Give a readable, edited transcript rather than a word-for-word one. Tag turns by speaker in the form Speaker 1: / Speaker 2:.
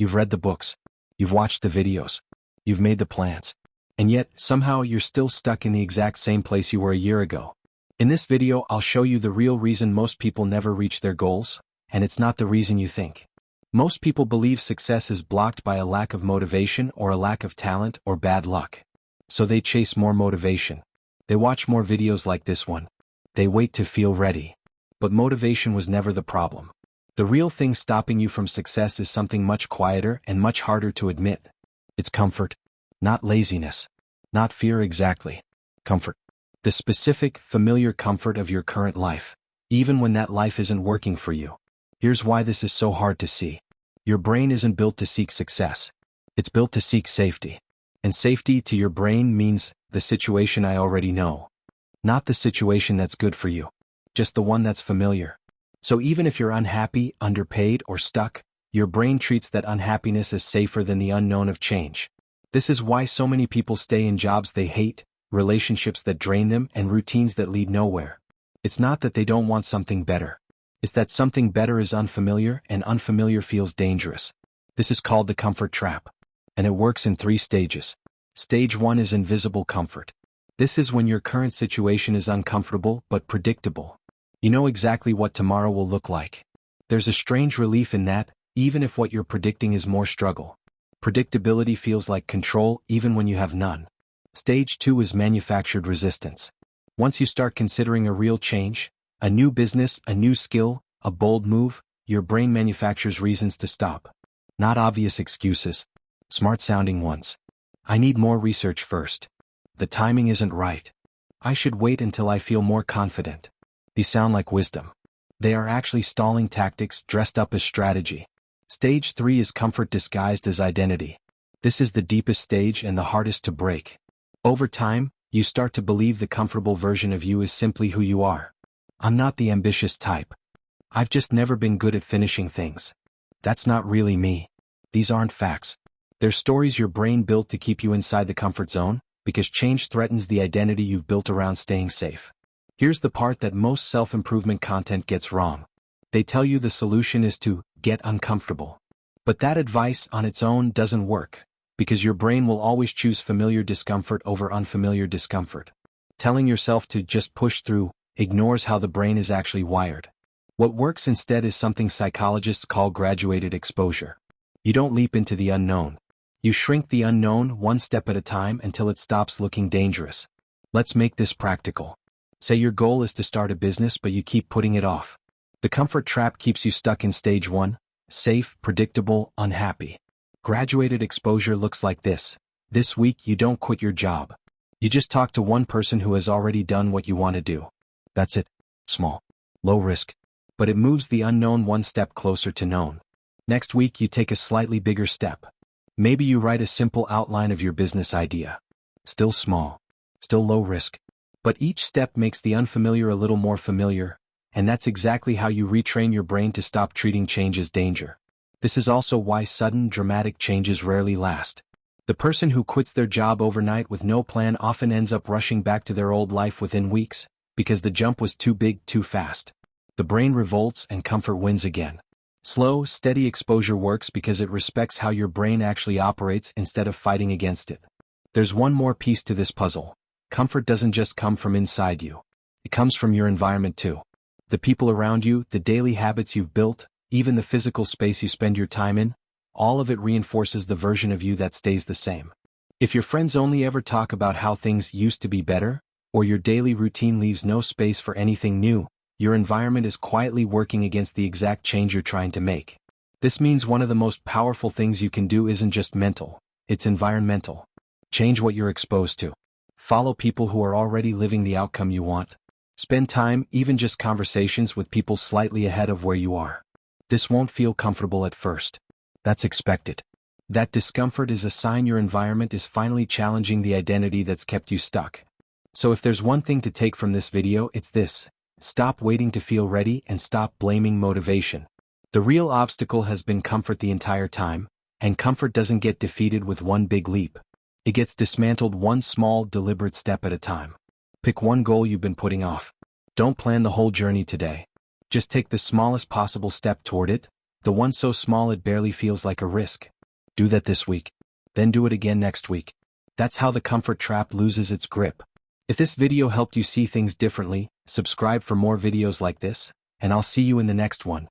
Speaker 1: You've read the books. You've watched the videos. You've made the plans. And yet, somehow you're still stuck in the exact same place you were a year ago. In this video, I'll show you the real reason most people never reach their goals, and it's not the reason you think. Most people believe success is blocked by a lack of motivation or a lack of talent or bad luck. So they chase more motivation. They watch more videos like this one. They wait to feel ready. But motivation was never the problem. The real thing stopping you from success is something much quieter and much harder to admit. It's comfort. Not laziness. Not fear exactly. Comfort. The specific, familiar comfort of your current life, even when that life isn't working for you. Here's why this is so hard to see. Your brain isn't built to seek success. It's built to seek safety. And safety to your brain means the situation I already know. Not the situation that's good for you. Just the one that's familiar. So even if you're unhappy, underpaid, or stuck, your brain treats that unhappiness as safer than the unknown of change. This is why so many people stay in jobs they hate, relationships that drain them, and routines that lead nowhere. It's not that they don't want something better. It's that something better is unfamiliar, and unfamiliar feels dangerous. This is called the comfort trap. And it works in 3 stages. Stage 1 is invisible comfort. This is when your current situation is uncomfortable but predictable. You know exactly what tomorrow will look like. There's a strange relief in that, even if what you're predicting is more struggle. Predictability feels like control even when you have none. Stage 2 is manufactured resistance. Once you start considering a real change, a new business, a new skill, a bold move, your brain manufactures reasons to stop. Not obvious excuses. Smart-sounding ones. I need more research first. The timing isn't right. I should wait until I feel more confident. These sound like wisdom. They are actually stalling tactics dressed up as strategy. Stage 3 is comfort disguised as identity. This is the deepest stage and the hardest to break. Over time, you start to believe the comfortable version of you is simply who you are. I'm not the ambitious type. I've just never been good at finishing things. That's not really me. These aren't facts. They're stories your brain built to keep you inside the comfort zone, because change threatens the identity you've built around staying safe. Here's the part that most self-improvement content gets wrong. They tell you the solution is to get uncomfortable. But that advice on its own doesn't work, because your brain will always choose familiar discomfort over unfamiliar discomfort. Telling yourself to just push through ignores how the brain is actually wired. What works instead is something psychologists call graduated exposure. You don't leap into the unknown. You shrink the unknown one step at a time until it stops looking dangerous. Let's make this practical. Say your goal is to start a business but you keep putting it off. The comfort trap keeps you stuck in stage 1, safe, predictable, unhappy. Graduated exposure looks like this. This week you don't quit your job. You just talk to one person who has already done what you want to do. That's it. Small. Low risk. But it moves the unknown one step closer to known. Next week you take a slightly bigger step. Maybe you write a simple outline of your business idea. Still small. Still low risk. But each step makes the unfamiliar a little more familiar, and that's exactly how you retrain your brain to stop treating change as danger. This is also why sudden, dramatic changes rarely last. The person who quits their job overnight with no plan often ends up rushing back to their old life within weeks, because the jump was too big, too fast. The brain revolts and comfort wins again. Slow, steady exposure works because it respects how your brain actually operates instead of fighting against it. There's one more piece to this puzzle. Comfort doesn't just come from inside you. It comes from your environment too. The people around you, the daily habits you've built, even the physical space you spend your time in, all of it reinforces the version of you that stays the same. If your friends only ever talk about how things used to be better, or your daily routine leaves no space for anything new, your environment is quietly working against the exact change you're trying to make. This means one of the most powerful things you can do isn't just mental, it's environmental. Change what you're exposed to. Follow people who are already living the outcome you want. Spend time, even just conversations, with people slightly ahead of where you are. This won't feel comfortable at first. That's expected. That discomfort is a sign your environment is finally challenging the identity that's kept you stuck. So if there's one thing to take from this video, it's this. Stop waiting to feel ready and stop blaming motivation. The real obstacle has been comfort the entire time, and comfort doesn't get defeated with one big leap. It gets dismantled one small, deliberate step at a time. Pick one goal you've been putting off. Don't plan the whole journey today. Just take the smallest possible step toward it, The one so small it barely feels like a risk. Do that this week. Then do it again next week. That's how the comfort trap loses its grip. If this video helped you see things differently, subscribe for more videos like this, and I'll see you in the next one.